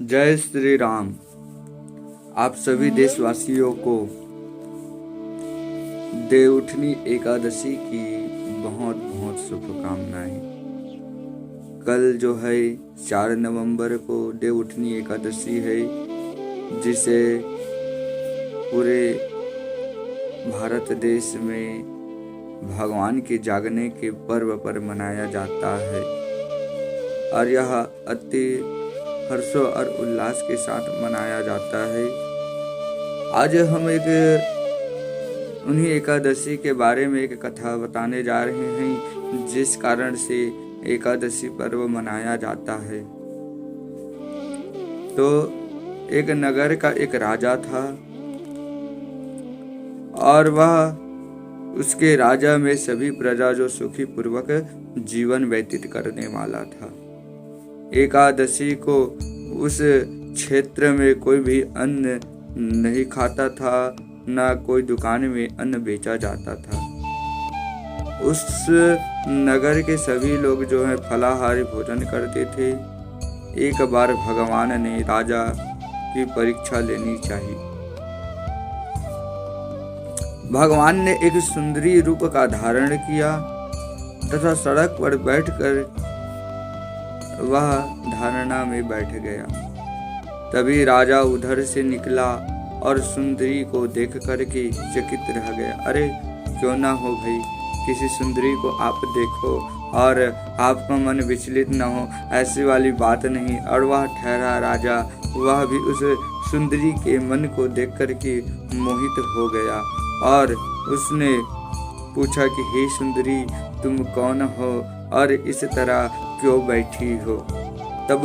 जय श्री राम। आप सभी देशवासियों को देवउठनी एकादशी की बहुत बहुत शुभकामनाएं। कल जो है 4 नवंबर को देवउठनी एकादशी है, जिसे पूरे भारत देश में भगवान के जागने के पर्व पर मनाया जाता है और यह अति हर्षो और उल्लास के साथ मनाया जाता है। आज हम उन्हीं एकादशी के बारे में एक कथा बताने जा रहे हैं, जिस कारण से एकादशी पर्व मनाया जाता है। तो एक नगर का एक राजा था और वह उसके राजा में सभी प्रजा जो सुखी पूर्वक जीवन व्यतीत करने वाला था। एकादशी को उस क्षेत्र में कोई भी अन्न नहीं खाता था, ना कोई दुकान में अन्न बेचा जाता था। उस नगर के सभी लोग जो है फलाहारी भोजन करते थे। एक बार भगवान ने राजा की परीक्षा लेनी चाहिए। भगवान ने एक सुंदरी रूप का धारण किया तथा सड़क पर बैठकर वह धारणा में बैठ गया। तभी राजा उधर से निकला और सुंदरी को देख करके चकित रह गया। अरे क्यों ना हो भाई, किसी सुंदरी को आप देखो और आपका मन विचलित न हो, ऐसी वाली बात नहीं। और वह ठहरा राजा, वह भी उस सुंदरी के मन को देख करके मोहित हो गया और उसने पूछा कि हे सुंदरी, तुम कौन हो और इस तरह क्यों बैठी हो। तब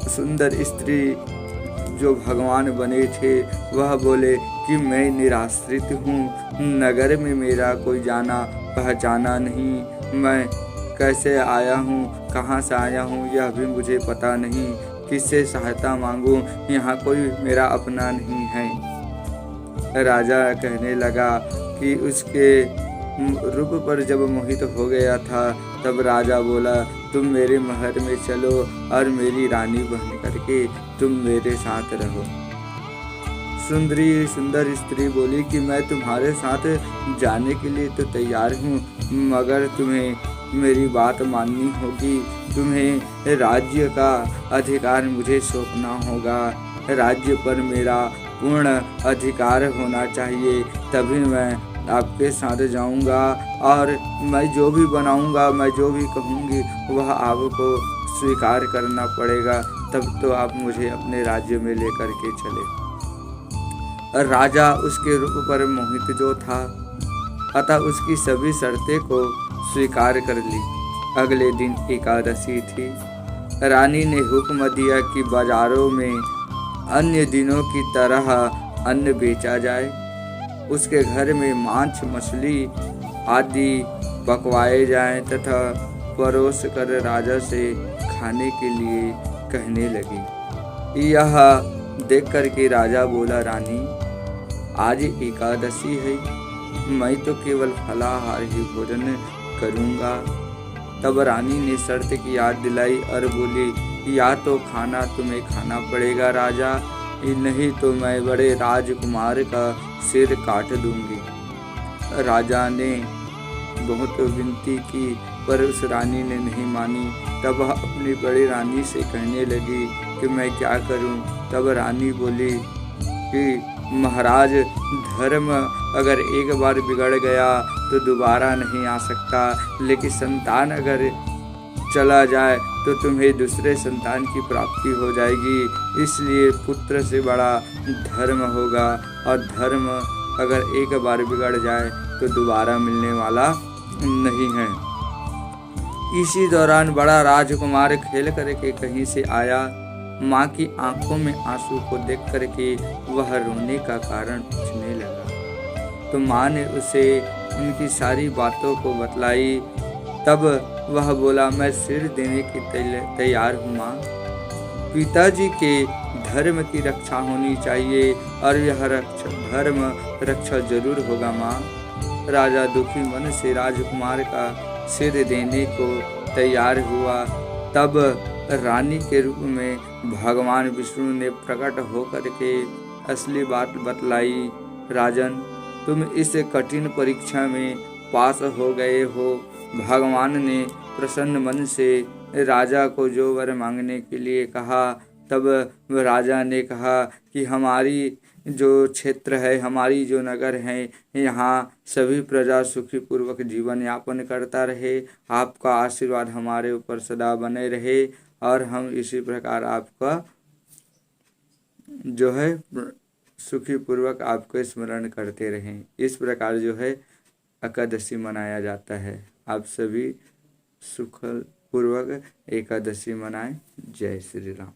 सुंदर स्त्री जो भगवान बने थे वह बोले कि मैं निराश्रित हूँ, नगर में मेरा कोई जाना पहचाना नहीं, मैं कैसे आया हूँ, कहाँ से आया हूँ यह भी मुझे पता नहीं, किससे सहायता मांगूं, यहाँ कोई मेरा अपना नहीं है। राजा कहने लगा कि उसके रूप पर जब मोहित हो गया था, तब राजा बोला तुम मेरे महल में चलो और मेरी रानी बन करके तुम मेरे साथ रहो। सुंदर स्त्री बोली कि मैं तुम्हारे साथ जाने के लिए तो तैयार हूँ, मगर तुम्हें मेरी बात माननी होगी। तुम्हें राज्य का अधिकार मुझे सौंपना होगा। राज्य पर मेरा पूर्ण अधिकार होना चाहिए, तभी मैं आपके साथ जाऊंगा और मैं जो भी बनाऊंगा, मैं जो भी कहूंगी वह आपको स्वीकार करना पड़ेगा, तब तो आप मुझे अपने राज्य में लेकर के चले। और राजा उसके रूप पर मोहित जो था, अतः उसकी सभी शर्तें को स्वीकार कर ली। अगले दिन एकादशी थी। रानी ने हुक्म दिया कि बाजारों में अन्य दिनों की तरह अन्न बेचा जाए। उसके घर में मांस मछली आदि पकवाए जाएं तथा परोस कर राजा से खाने के लिए कहने लगी। यह देख कर के राजा बोला, रानी आज एकादशी है, मैं तो केवल फलाहार ही भोजन करूंगा। तब रानी ने शर्त की याद दिलाई और बोली, या तो खाना तुम्हें खाना पड़ेगा राजा, नहीं तो मैं बड़े राजकुमार का सिर काट दूंगी। राजा ने बहुत विनती की पर उस रानी ने नहीं मानी। तब वह अपनी बड़ी रानी से कहने लगी कि मैं क्या करूं। तब रानी बोली कि महाराज, धर्म अगर एक बार बिगड़ गया तो दोबारा नहीं आ सकता, लेकिन संतान अगर चला जाए तो तुम्हें दूसरे संतान की प्राप्ति हो जाएगी। इसलिए पुत्र से बड़ा धर्म होगा और धर्म अगर एक बार बिगड़ जाए तो दोबारा मिलने वाला नहीं है। इसी दौरान बड़ा राजकुमार खेल करके कहीं से आया। माँ की आंखों में आंसू को देख करके वह रोने का कारण पूछने लगा। तो माँ ने उसे उनकी सारी बातों को बतलाई। तब वह बोला, मैं सिर देने की तैयार हूँ माँ। पिताजी के धर्म की रक्षा होनी चाहिए और यह धर्म रक्षा जरूर होगा माँ। राजा दुखी मन से राजकुमार का सिर देने को तैयार हुआ। तब रानी के रूप में भगवान विष्णु ने प्रकट होकर के असली बात बतलाई। राजन, तुम इस कठिन परीक्षा में पास हो गए हो। भगवान ने प्रसन्न मन से राजा को जो वर मांगने के लिए कहा। तब राजा ने कहा कि हमारी जो क्षेत्र है, हमारी जो नगर है, यहाँ सभी प्रजा सुखी पूर्वक जीवन यापन करता रहे। आपका आशीर्वाद हमारे ऊपर सदा बने रहे और हम इसी प्रकार आपका जो है सुखी पूर्वक आपको स्मरण करते रहें। इस प्रकार जो है एकादशी मनाया जाता है। आप सभी सुख पूर्वक एकादशी मनाएं। जय श्री राम।